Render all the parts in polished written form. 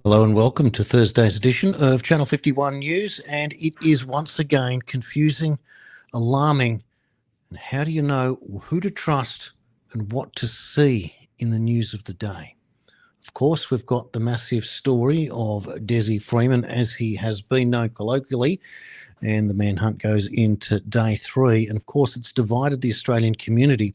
Hello and welcome to Thursday's edition of Channel 51 News, and it is once again confusing, alarming, and how do you know who to trust and what to see in the news of the day? Of course, we've got the massive story of Dezi Freeman, as he has been known colloquially, and the manhunt goes into day 3, and of course it's divided the Australian community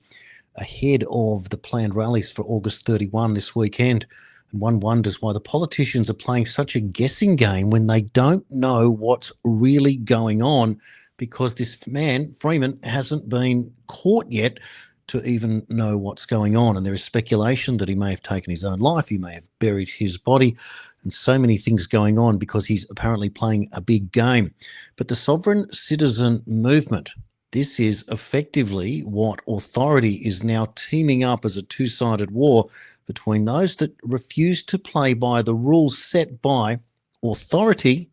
ahead of the planned rallies for August 31 this weekend. And one wonders why the politicians are playing such a guessing game when they don't know what's really going on, because this man, Freeman, hasn't been caught yet to even know what's going on. And there is speculation that he may have taken his own life, he may have buried his body, and so many things going on because he's apparently playing a big game. But the sovereign citizen movement, this is effectively what authority is now teaming up as a two-sided war between those that refuse to play by the rules set by authority,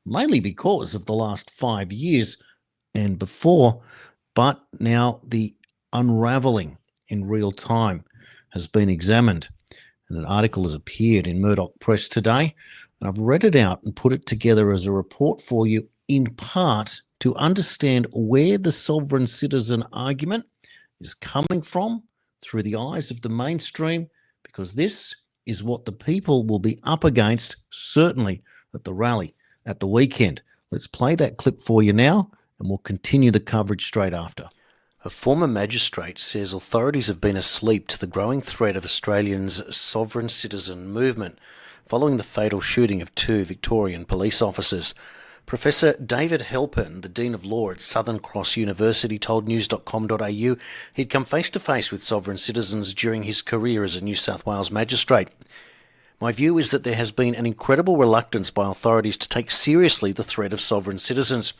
mainly because of the last 5 years and before, but now the unravelling in real time has been examined. And an article has appeared in Murdoch Press today, and I've read it out and put it together as a report for you, in part to understand where the sovereign citizen argument is coming from through the eyes of the mainstream, because this is what the people will be up against, certainly at the rally at the weekend. Let's play that clip for you now, and we'll continue the coverage straight after. A former magistrate says authorities have been asleep to the growing threat of Australians' sovereign citizen movement following the fatal shooting of 2 Victorian police officers. Professor David Halpern, the Dean of Law at Southern Cross University, told news.com.au he'd come face-to-face with sovereign citizens during his career as a New South Wales magistrate. My view is that there has been an incredible reluctance by authorities to take seriously the threat of sovereign citizens.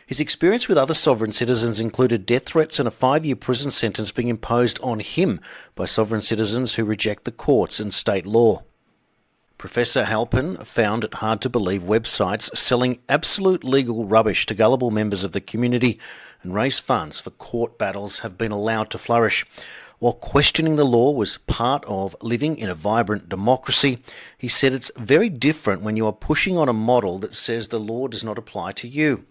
His experience with other sovereign citizens included death threats and a 5-year prison sentence being imposed on him by sovereign citizens who reject the courts and state law. Professor Halpern found it hard to believe websites selling absolute legal rubbish to gullible members of the community and raise funds for court battles have been allowed to flourish. While questioning the law was part of living in a vibrant democracy, he said it's very different when you are pushing on a model that says the law does not apply to you.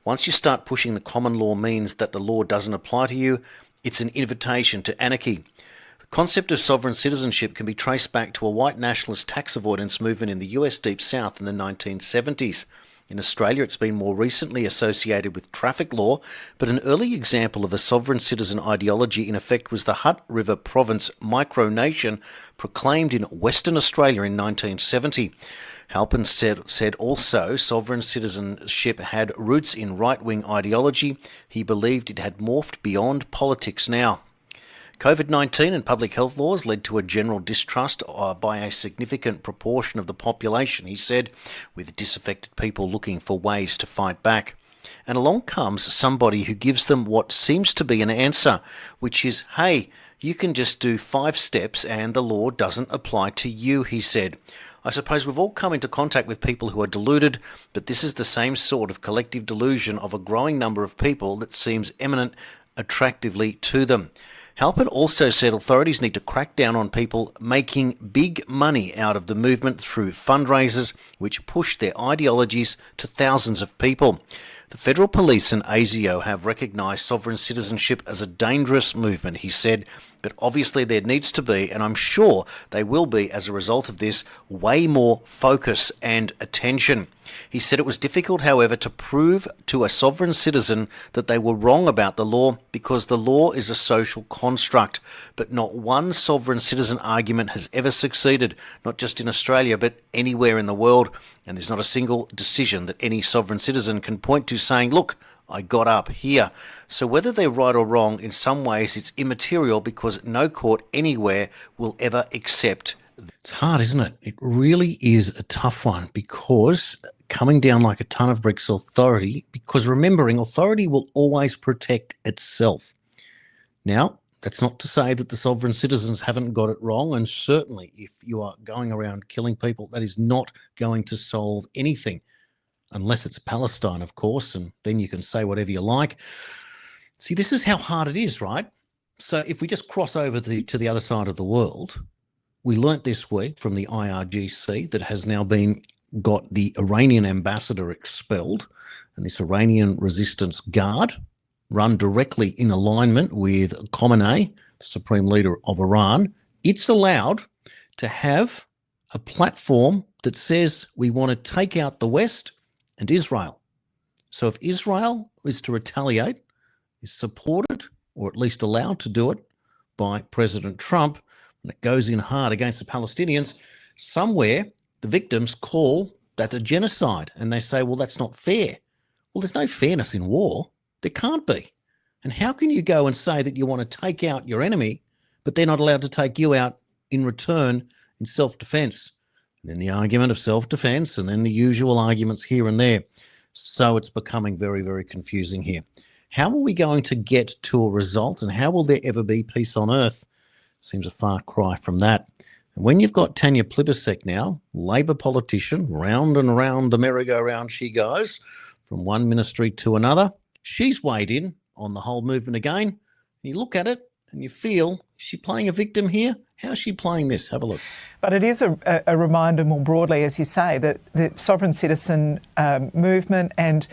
Once you start pushing the common law means that the law doesn't apply to you, it's an invitation to anarchy. The concept of sovereign citizenship can be traced back to a white nationalist tax avoidance movement in the US Deep South in the 1970s. In Australia, it's been more recently associated with traffic law, but an early example of a sovereign citizen ideology in effect was the Hutt River Province micronation proclaimed in Western Australia in 1970. Halpern said also sovereign citizenship had roots in right-wing ideology. He believed it had morphed beyond politics now. COVID-19 and public health laws led to a general distrust by a significant proportion of the population, he said, with disaffected people looking for ways to fight back. And along comes somebody who gives them what seems to be an answer, which is, hey, you can just do 5 steps and the law doesn't apply to you, he said. I suppose we've all come into contact with people who are deluded, but this is the same sort of collective delusion of a growing number of people that seems eminent attractively to them. Halpern also said authorities need to crack down on people making big money out of the movement through fundraisers which push their ideologies to thousands of people. The Federal Police and ASIO have recognised sovereign citizenship as a dangerous movement, he said, but obviously there needs to be, and I'm sure they will be as a result of this, way more focus and attention. He said it was difficult, however, to prove to a sovereign citizen that they were wrong about the law because the law is a social construct, but not one sovereign citizen argument has ever succeeded, not just in Australia, but anywhere in the world, and there's not a single decision that any sovereign citizen can point to saying, look, I got up here. So whether they're right or wrong, in some ways it's immaterial because no court anywhere will ever accept. It's hard, isn't it? It really is a tough one, because coming down like a ton of bricks authority, because remembering authority will always protect itself. Now, that's not to say that the sovereign citizens haven't got it wrong, and certainly if you are going around killing people, that is not going to solve anything. Unless it's Palestine, of course, and then you can say whatever you like. See, this is how hard it is, right? So if we just cross over to the other side of the world, We learnt this week from the IRGC that has now got the Iranian ambassador expelled, and this Iranian resistance guard, run directly in alignment with Khamenei, the supreme leader of Iran, it's allowed to have a platform that says we want to take out the West and Israel. So if Israel is to retaliate, is supported or at least allowed to do it by President Trump, and it goes in hard against the Palestinians, somewhere the victims call that a genocide, and they say, well, that's not fair. Well, there's no fairness in war. There can't be. And how can you go and say that you want to take out your enemy, but they're not allowed to take you out in return in self-defense? And then the argument of self-defense, and then the usual arguments here and there. So it's becoming very, very confusing here. How are we going to get to a result, and how will there ever be peace on earth? Seems a far cry from that. And when you've got Tanya Plibersek now, Labor politician, round and round the merry-go-round she goes, from one ministry to another, she's weighed in on the whole movement again. And you look at it and you feel, is she playing a victim here? How's she playing this? Have a look. But it is a reminder more broadly, as you say, that the sovereign citizen movement and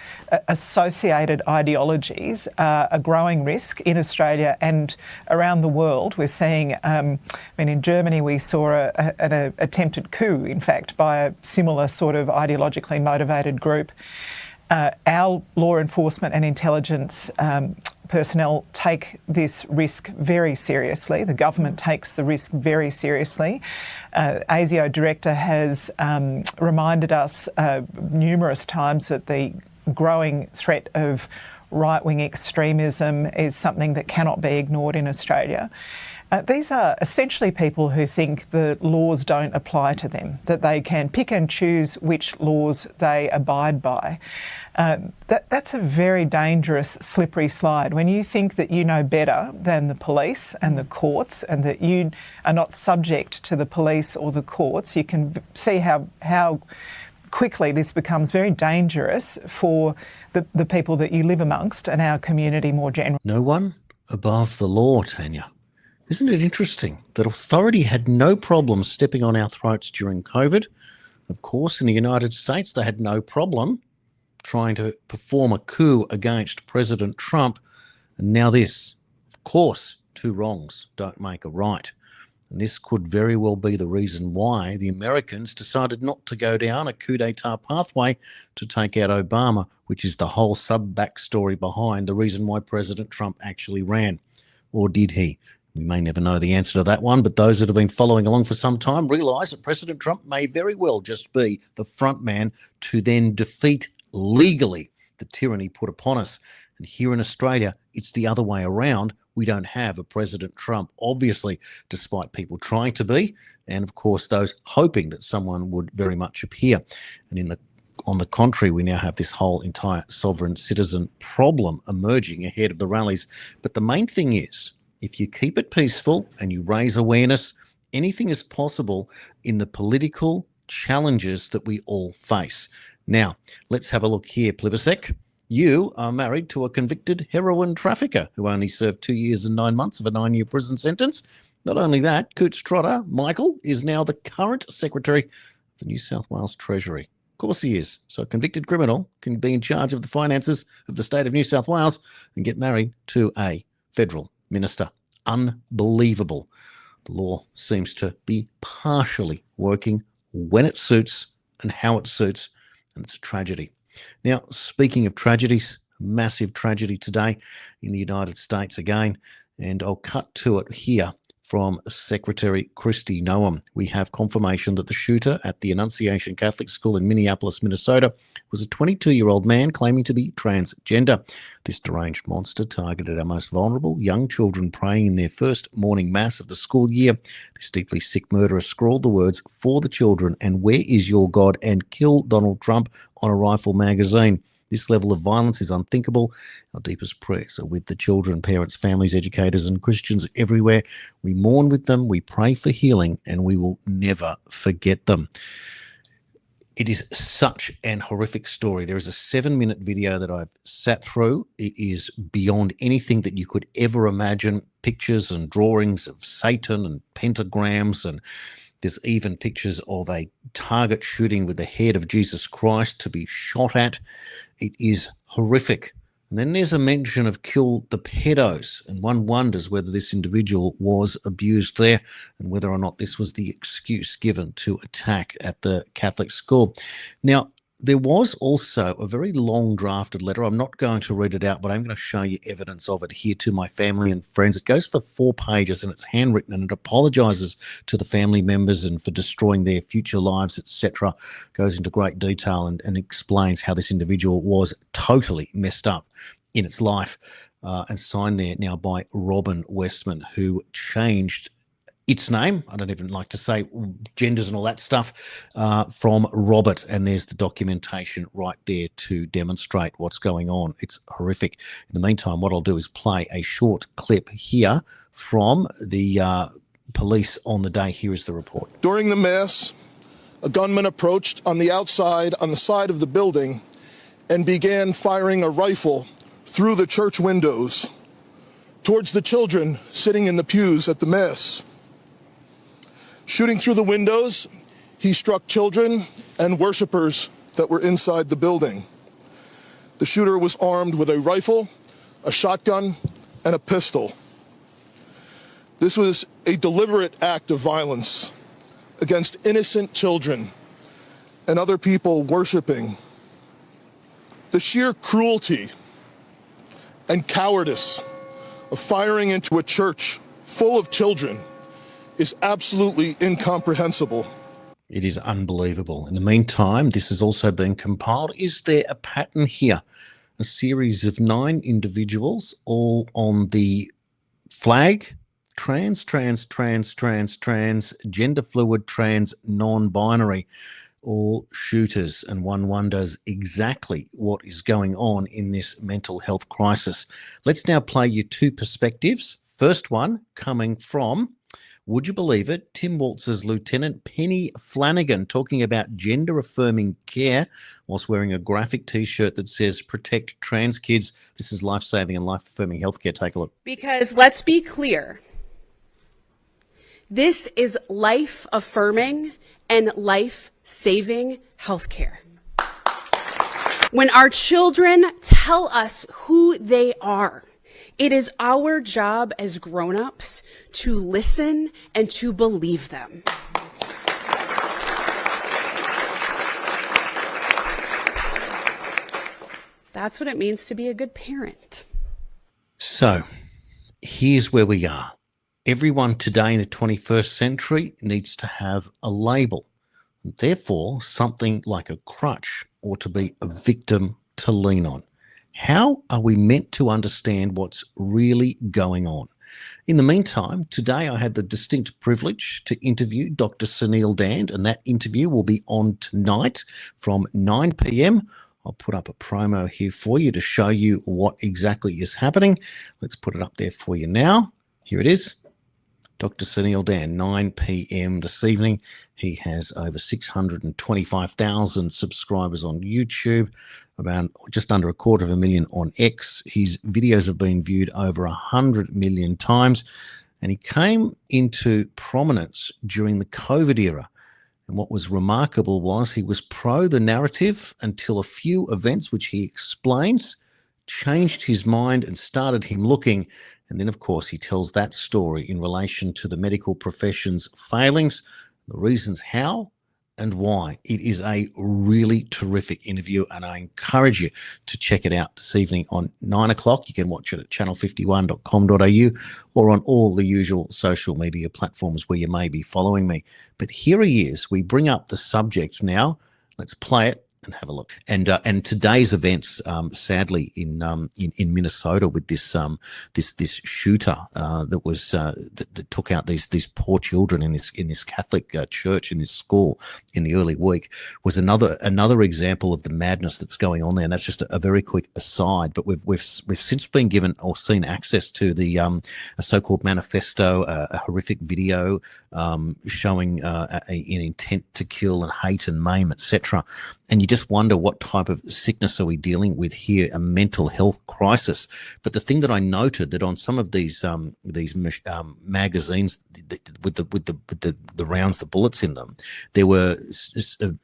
associated ideologies are a growing risk in Australia and around the world. We're seeing, in Germany we saw an attempted coup, in fact, by a similar sort of ideologically motivated group. Our law enforcement and intelligence personnel take this risk very seriously. The government takes the risk very seriously. ASIO director has reminded us numerous times that the growing threat of right-wing extremism is something that cannot be ignored in Australia. These are essentially people who think the laws don't apply to them, that they can pick and choose which laws they abide by. That's a very dangerous, slippery slide. When you think that you know better than the police and the courts, and that you are not subject to the police or the courts, you can see how quickly this becomes very dangerous for the people that you live amongst and our community more generally. No one above the law, Tanya. Isn't it interesting that authority had no problem stepping on our throats during COVID? Of course, in the United States, they had no problem trying to perform a coup against President Trump. And now this. Of course, two wrongs don't make a right. And this could very well be the reason why the Americans decided not to go down a coup d'etat pathway to take out Obama, which is the whole sub-backstory behind the reason why President Trump actually ran. Or did he? We may never know the answer to that one, but those that have been following along for some time realise that President Trump may very well just be the front man to then defeat legally the tyranny put upon us. And here in Australia, it's the other way around. We don't have a President Trump, obviously, despite people trying to be, and of course those hoping that someone would very much appear. And on the contrary, we now have this whole entire sovereign citizen problem emerging ahead of the rallies. But the main thing is, if you keep it peaceful and you raise awareness, anything is possible in the political challenges that we all face. Now, let's have a look here, Plibersek. You are married to a convicted heroin trafficker who only served 2 years and 9 months of a 9-year prison sentence. Not only that, Coots Trotter, Michael, is now the current Secretary of the New South Wales Treasury. Of course he is. So a convicted criminal can be in charge of the finances of the state of New South Wales and get married to a federal minister. Unbelievable. The law seems to be partially working when it suits and how it suits, and it's a tragedy. Now, speaking of tragedies, massive tragedy today in the United States again, and I'll cut to it here from Secretary Kristi Noem. We have confirmation that the shooter at the Annunciation Catholic School in Minneapolis, Minnesota, was a 22-year-old man claiming to be transgender. This deranged monster targeted our most vulnerable young children praying in their first morning mass of the school year. This deeply sick murderer scrawled the words, "For the children," and "Where is your God?" and "Kill Donald Trump" on a rifle magazine. This level of violence is unthinkable. Our deepest prayers are with the children, parents, families, educators, and Christians everywhere. We mourn with them, we pray for healing, and we will never forget them. It is such an horrific story. There is a 7-minute video that I've sat through. It is beyond anything that you could ever imagine. Pictures and drawings of Satan and pentagrams, and there's even pictures of a target shooting with the head of Jesus Christ to be shot at. It is horrific. And then there's a mention of kill the pedos, and one wonders whether this individual was abused there and whether or not this was the excuse given to attack at the Catholic school. Now, there was also a very long drafted letter. I'm not going to read it out, but I'm going to show you evidence of it here to my family and friends. It goes for 4 pages and it's handwritten, and it apologizes to the family members and for destroying their future lives, etc. Goes into great detail and explains how this individual was totally messed up in its life, and signed there now by Robin Westman, who changed its name, I don't even like to say genders and all that stuff, from Robert, and there's the documentation right there to demonstrate what's going on. It's horrific. In the meantime, what I'll do is play a short clip here from the police on the day. Here is the report. During the mass, a gunman approached on the outside, on the side of the building, and began firing a rifle through the church windows towards the children sitting in the pews at the mass. Shooting through the windows, he struck children and worshipers that were inside the building. The shooter was armed with a rifle, a shotgun, and a pistol. This was a deliberate act of violence against innocent children and other people worshiping. The sheer cruelty and cowardice of firing into a church full of children is absolutely incomprehensible. It is unbelievable. In the meantime, this has also been compiled. Is there a pattern here? A series of 9 individuals, all on the flag, trans, gender fluid, trans, non-binary, all shooters, and one wonders exactly what is going on in this mental health crisis. Let's now play you 2 perspectives. First one coming from, would you believe it, Tim Walz's Lieutenant Penny Flanagan, talking about gender-affirming care whilst wearing a graphic T-shirt that says "Protect Trans Kids." This is life-saving and life-affirming healthcare. Take a look. Because let's be clear, this is life-affirming and life-saving healthcare. When our children tell us who they are, it is our job as grown-ups to listen and to believe them. That's what it means to be a good parent. So, here's where we are. Everyone today in the 21st century needs to have a label. Therefore, something like a crutch ought to be a victim to lean on. How are we meant to understand what's really going on? In the meantime, today I had the distinct privilege to interview Dr. Sunil Dand, and that interview will be on tonight from 9 p.m. I'll put up a promo here for you to show you what exactly is happening. Let's put it up there for you now. Here it is. Dr. Sunil Dand, 9 p.m. this evening. He has over 625,000 subscribers on YouTube, about just under 250,000 on X. His videos have been viewed over 100 million times, and he came into prominence during the COVID era. And what was remarkable was he was pro the narrative until a few events, which he explains, changed his mind and started him looking. And then, of course, he tells that story in relation to the medical profession's failings, the reasons how and why. It is a really terrific interview, and I encourage you to check it out this evening on 9 o'clock. You can watch it at channel51.com.au or on all the usual social media platforms where you may be following me. But here he is. We bring up the subject now. Let's play it. and have a look. And today's events, sadly, in Minnesota with this shooter that took out these poor children in this Catholic church, in this school in the early week, was another example of the madness that's going on there. And that's just a very quick aside. But we've since been given or seen access to the a so-called manifesto, a horrific video showing an intent to kill and hate and maim, etc. And you just wonder, what type of sickness are we dealing with here? A mental health crisis. But the thing that I noted, that on some of these magazines with the rounds, the bullets in them, there were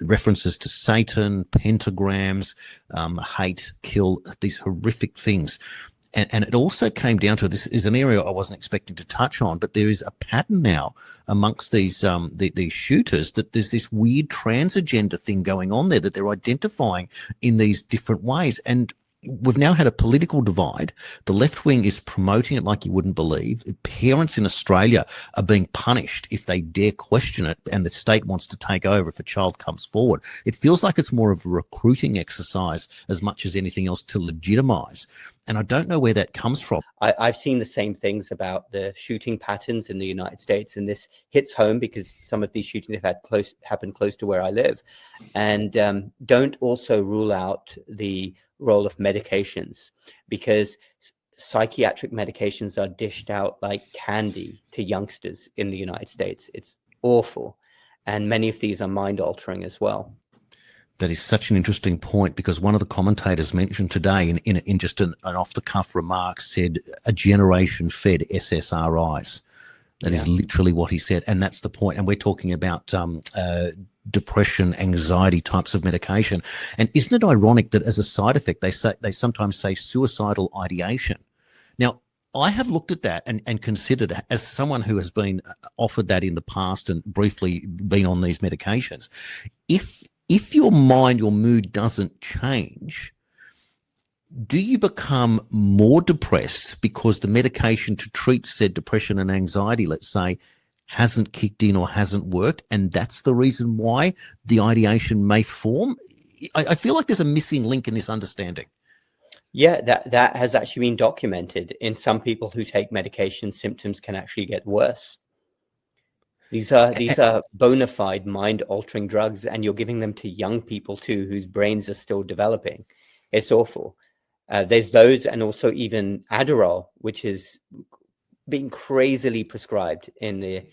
references to Satan, pentagrams, hate, kill, these horrific things. And it also came down to, this is an area I wasn't expecting to touch on, but there is a pattern now amongst these shooters, that there's this weird trans agenda thing going on there that they're identifying in these different ways. And we've now had a political divide. The left wing is promoting it like you wouldn't believe. Parents in Australia are being punished if they dare question it, and the state wants to take over if a child comes forward. It feels like it's more of a recruiting exercise as much as anything else to legitimize. And I don't know where that comes from. I've seen the same things about the shooting patterns in the United States, and this hits home because some of these shootings have happened close to where I live. And don't also rule out the role of medications, because psychiatric medications are dished out like candy to youngsters in the United States. It's awful. And many of these are mind-altering as well. That is such an interesting point, because one of the commentators mentioned today in just an off-the-cuff remark said a generation fed SSRIs. That is literally what he said, and that's the point. And we're talking about depression, anxiety types of medication. And isn't it ironic that as a side effect, they sometimes say suicidal ideation? Now, I have looked at that and considered, as someone who has been offered that in the past and briefly been on these medications, if your mind, your mood doesn't change, do you become more depressed because the medication to treat said depression and anxiety, let's say, hasn't kicked in or hasn't worked, and that's the reason why the ideation may form? I feel like there's a missing link in this understanding. Yeah, that has actually been documented. In some people who take medication, symptoms can actually get worse. These are bona fide mind-altering drugs, and you're giving them to young people too, whose brains are still developing. It's awful. There's those, and also even Adderall, which is being crazily prescribed in the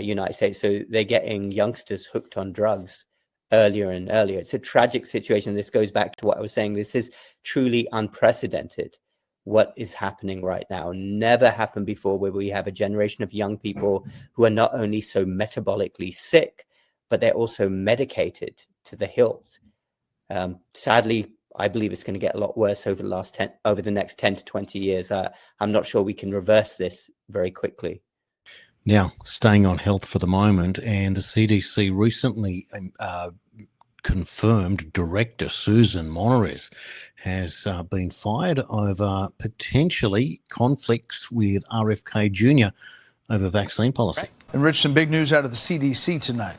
United States. So they're getting youngsters hooked on drugs earlier and earlier. It's a tragic situation. This goes back to what I was saying. This is truly unprecedented. What is happening right now never happened before, where we have a generation of young people who are not only so metabolically sick, but they're also medicated to the hilt. Sadly, I believe it's going to get a lot worse over the next 10 to 20 years. I'm not sure we can reverse this very quickly. Now, staying on health for the moment, and the CDC recently confirmed Director Susan Monores has been fired over potentially conflicts with RFK Jr. over vaccine policy. And Rich, some big news out of the CDC tonight.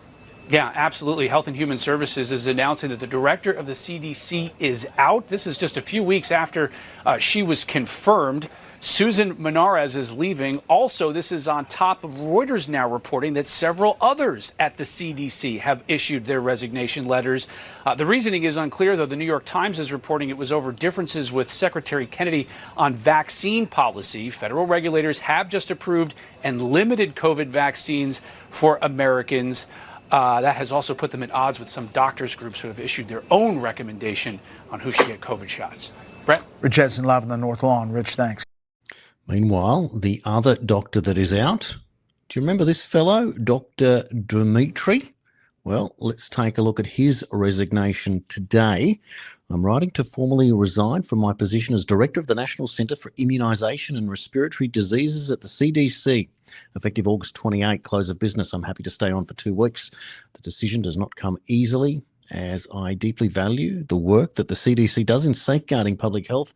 Yeah, absolutely. Health and Human Services is announcing that the director of the CDC is out. This is just a few weeks after she was confirmed. Susan Monores is leaving. Also, this is on top of Reuters now reporting that several others at the CDC have issued their resignation letters. The reasoning is unclear, though. The New York Times is reporting it was over differences with Secretary Kennedy on vaccine policy. Federal regulators have just approved and limited COVID vaccines for Americans. That has also put them at odds with some doctors' groups who have issued their own recommendation on who should get COVID shots. Brett? Rich Edson live on the North Lawn. Rich, thanks. Meanwhile, the other doctor that is out, do you remember this fellow, Dr. Dimitri? Well, let's take a look at his resignation today. I'm writing to formally resign from my position as Director of the National Centre for Immunisation and Respiratory Diseases at the CDC. Effective August 28, close of business. I'm happy to stay on for 2 weeks. The decision does not come easily, as I deeply value the work that the CDC does in safeguarding public health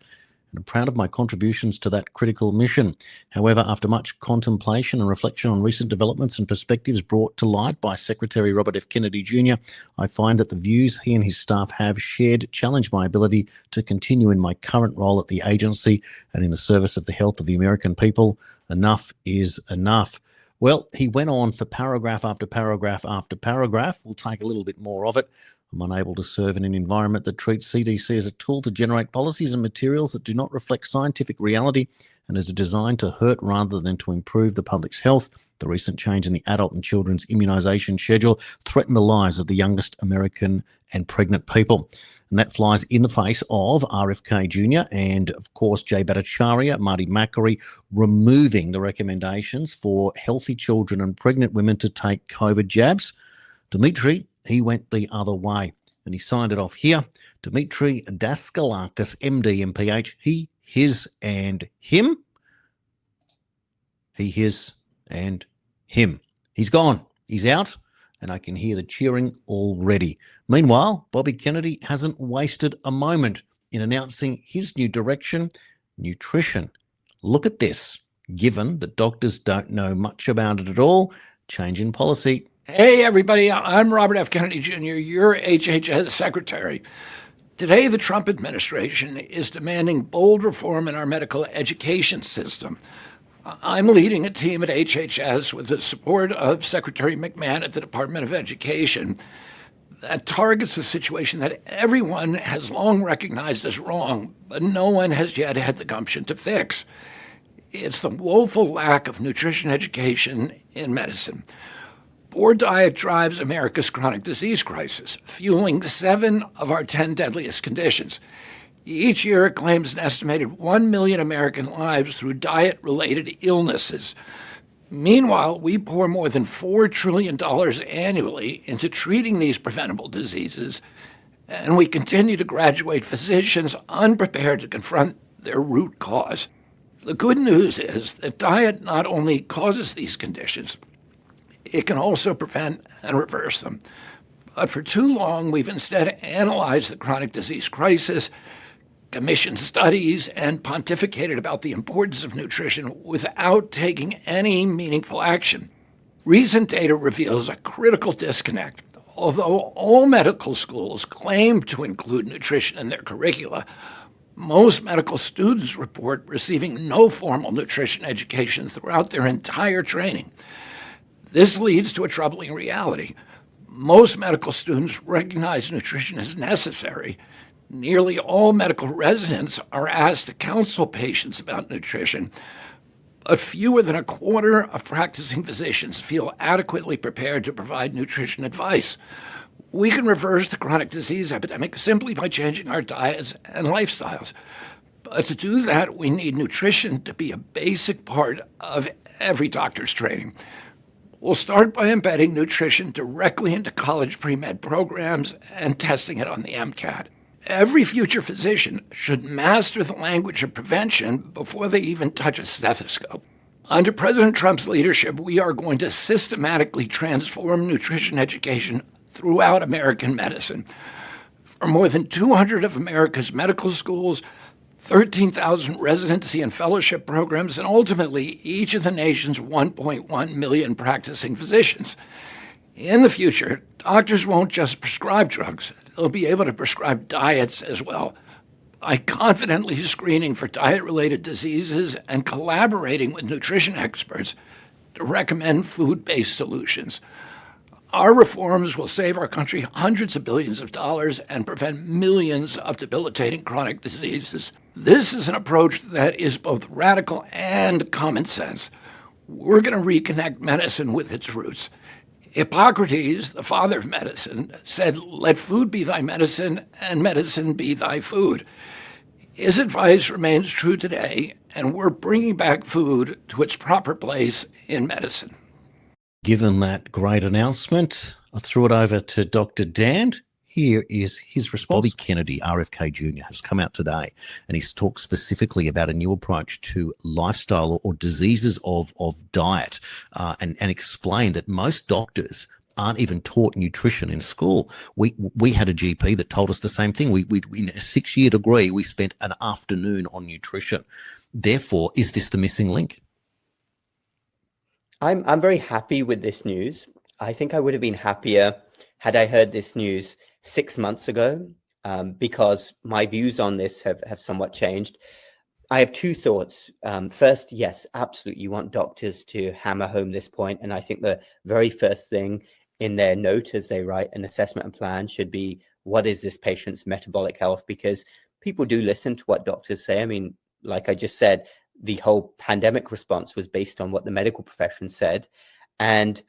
and I'm proud of my contributions to that critical mission. However, after much contemplation and reflection on recent developments and perspectives brought to light by Secretary Robert F. Kennedy Jr., I find that the views he and his staff have shared challenge my ability to continue in my current role at the agency and in the service of the health of the American people. Enough is enough. Well, he went on for paragraph after paragraph after paragraph. We'll take a little bit more of it. I'm unable to serve in an environment that treats CDC as a tool to generate policies and materials that do not reflect scientific reality and is designed to hurt rather than to improve the public's health. The recent change in the adult and children's immunisation schedule threatened the lives of the youngest American and pregnant people. And that flies in the face of RFK Jr. and, of course, Jay Bhattacharya, Marty Makary, removing the recommendations for healthy children and pregnant women to take COVID jabs. Dimitri, he went the other way, and he signed it off here. Dimitri Daskalakis, MD, MPH, he, his, and him. He, his, and him. He's gone. He's out, and I can hear the cheering already. Meanwhile, Bobby Kennedy hasn't wasted a moment in announcing his new direction, nutrition. Look at this. Given that doctors don't know much about it at all, change in policy. Hey, everybody, I'm Robert F. Kennedy Jr., your HHS secretary. Today, the Trump administration is demanding bold reform in our medical education system. I'm leading a team at HHS with the support of Secretary McMahon at the Department of Education that targets a situation that everyone has long recognized as wrong, but no one has yet had the gumption to fix. It's the woeful lack of nutrition education in medicine. Poor diet drives America's chronic disease crisis, fueling 7 of our 10 deadliest conditions. Each year, it claims an estimated 1 million American lives through diet-related illnesses. Meanwhile, we pour more than $4 trillion annually into treating these preventable diseases, and we continue to graduate physicians unprepared to confront their root cause. The good news is that diet not only causes these conditions, it can also prevent and reverse them. But for too long, we've instead analyzed the chronic disease crisis, commissioned studies, and pontificated about the importance of nutrition without taking any meaningful action. Recent data reveals a critical disconnect. Although all medical schools claim to include nutrition in their curricula, most medical students report receiving no formal nutrition education throughout their entire training. This leads to a troubling reality. Most medical students recognize nutrition as necessary. Nearly all medical residents are asked to counsel patients about nutrition, but fewer than a quarter of practicing physicians feel adequately prepared to provide nutrition advice. We can reverse the chronic disease epidemic simply by changing our diets and lifestyles. But to do that, we need nutrition to be a basic part of every doctor's training. We'll start by embedding nutrition directly into college pre-med programs and testing it on the MCAT. Every future physician should master the language of prevention before they even touch a stethoscope. Under President Trump's leadership, we are going to systematically transform nutrition education throughout American medicine. For more than 200 of America's medical schools, 13,000 residency and fellowship programs, and ultimately each of the nation's 1.1 million practicing physicians. In the future, doctors won't just prescribe drugs. They'll be able to prescribe diets as well, by confidently screening for diet-related diseases and collaborating with nutrition experts to recommend food-based solutions. Our reforms will save our country hundreds of billions of dollars and prevent millions of debilitating chronic diseases. This is an approach that is both radical and common sense. We're going to reconnect medicine with its roots. Hippocrates, the father of medicine, said, "Let food be thy medicine, and medicine be thy food." His advice remains true today, and we're bringing back food to its proper place in medicine. Given that great announcement, I threw it over to Dr. Dan. Here is his response. Bobby Kennedy, RFK Jr., has come out today and he's talked specifically about a new approach to lifestyle or diseases of diet and explained that most doctors aren't even taught nutrition in school. We had a GP that told us the same thing. We in a 6-year degree, we spent an afternoon on nutrition. Therefore, is this the missing link? I'm very happy with this news. I think I would have been happier had I heard this news 6 months ago, because my views on this have somewhat changed. I have two thoughts. First, yes, absolutely, you want doctors to hammer home this point. And I think the very first thing in their note as they write an assessment and plan should be, what is this patient's metabolic health? Because people do listen to what doctors say. I mean, like I just said, the whole pandemic response was based on what the medical profession said. And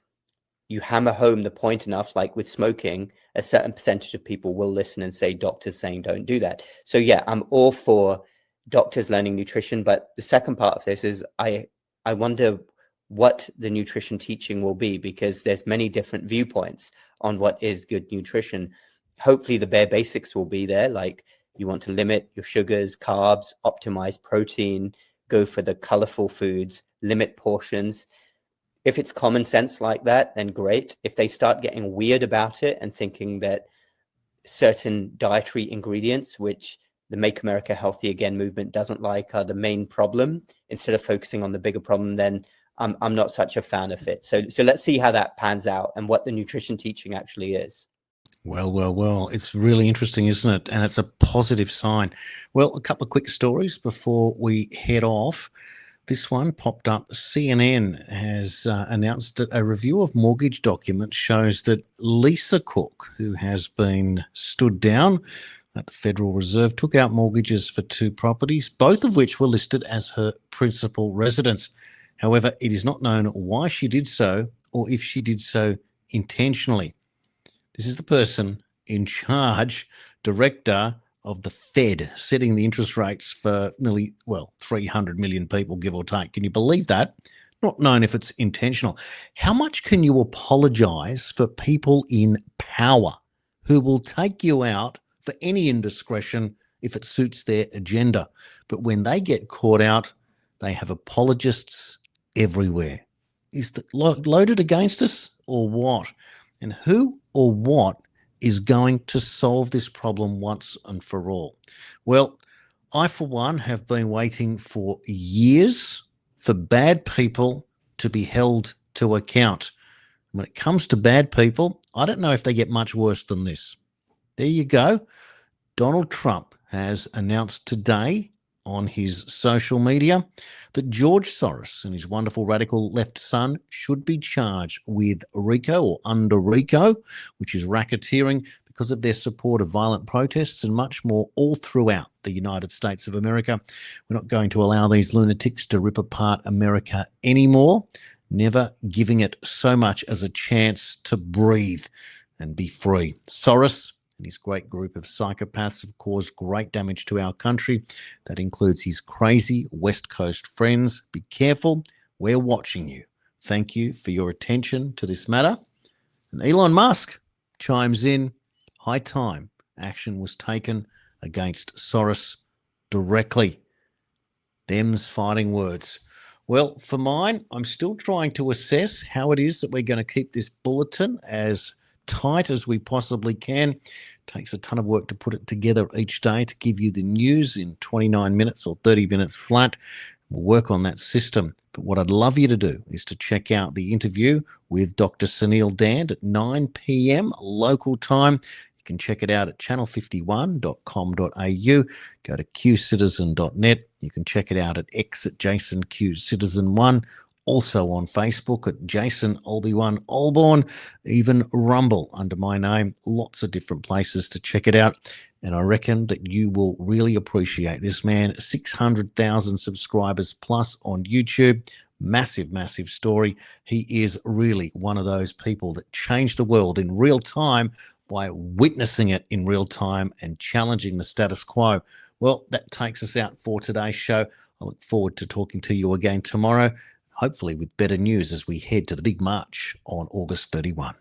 you hammer home the point enough, like with smoking, a certain percentage of people will listen and say, doctors saying don't do that. So yeah, I'm all for doctors learning nutrition. But the second part of this is I wonder what the nutrition teaching will be, because there's many different viewpoints on what is good nutrition. Hopefully the bare basics will be there, like you want to limit your sugars, carbs, optimize protein, go for the colorful foods, limit portions. If it's common sense like that, then great. If they start getting weird about it and thinking that certain dietary ingredients, which the Make America Healthy Again movement doesn't like, are the main problem, instead of focusing on the bigger problem, then I'm not such a fan of it. So let's see how that pans out and what the nutrition teaching actually is. Well. It's really interesting, isn't it? And it's a positive sign. Well, a couple of quick stories before we head off. This one popped up. CNN has announced that a review of mortgage documents shows that Lisa Cook, who has been stood down at the Federal Reserve, took out mortgages for 2 properties, both of which were listed as her principal residence. However, it is not known why she did so or if she did so intentionally. This is the person in charge, director of the Fed, setting the interest rates for nearly, 300 million people, give or take. Can you believe that? Not known if it's intentional. How much can you apologize for people in power who will take you out for any indiscretion if it suits their agenda? But when they get caught out, they have apologists everywhere. Is that loaded against us or what? And who or what is going to solve this problem once and for all? Well, I, for one, have been waiting for years for bad people to be held to account. When it comes to bad people, I don't know if they get much worse than this. There you go. Donald Trump has announced today on his social media that George Soros and his wonderful radical left son should be charged with RICO or under RICO, which is racketeering, because of their support of violent protests and much more all throughout the United States of America. We're not going to allow these lunatics to rip apart America anymore, never giving it so much as a chance to breathe and be free. Soros and his great group of psychopaths have caused great damage to our country. That includes his crazy West Coast friends. Be careful. We're watching you. Thank you for your attention to this matter. And Elon Musk chimes in. High time action was taken against Soros directly. Them's fighting words. Well, for mine, I'm still trying to assess how it is that we're going to keep this bulletin as tight as we possibly can. It takes a ton of work to put it together each day to give you the news in 29 minutes or 30 minutes flat. We'll work on that system. But what I'd love you to do is to check out the interview with Dr. Sunil Dand at 9 p.m. local time. You can check it out at channel51.com.au. Go to qcitizen.net. You can check it out at X at JasonQCitizen1. Also on Facebook at Jason Olby1 Olborn, even Rumble under my name. Lots of different places to check it out. And I reckon that you will really appreciate this man. 600,000 subscribers plus on YouTube. Massive, massive story. He is really one of those people that changed the world in real time by witnessing it in real time and challenging the status quo. Well, that takes us out for today's show. I look forward to talking to you again tomorrow, hopefully with better news as we head to the big march on August 31.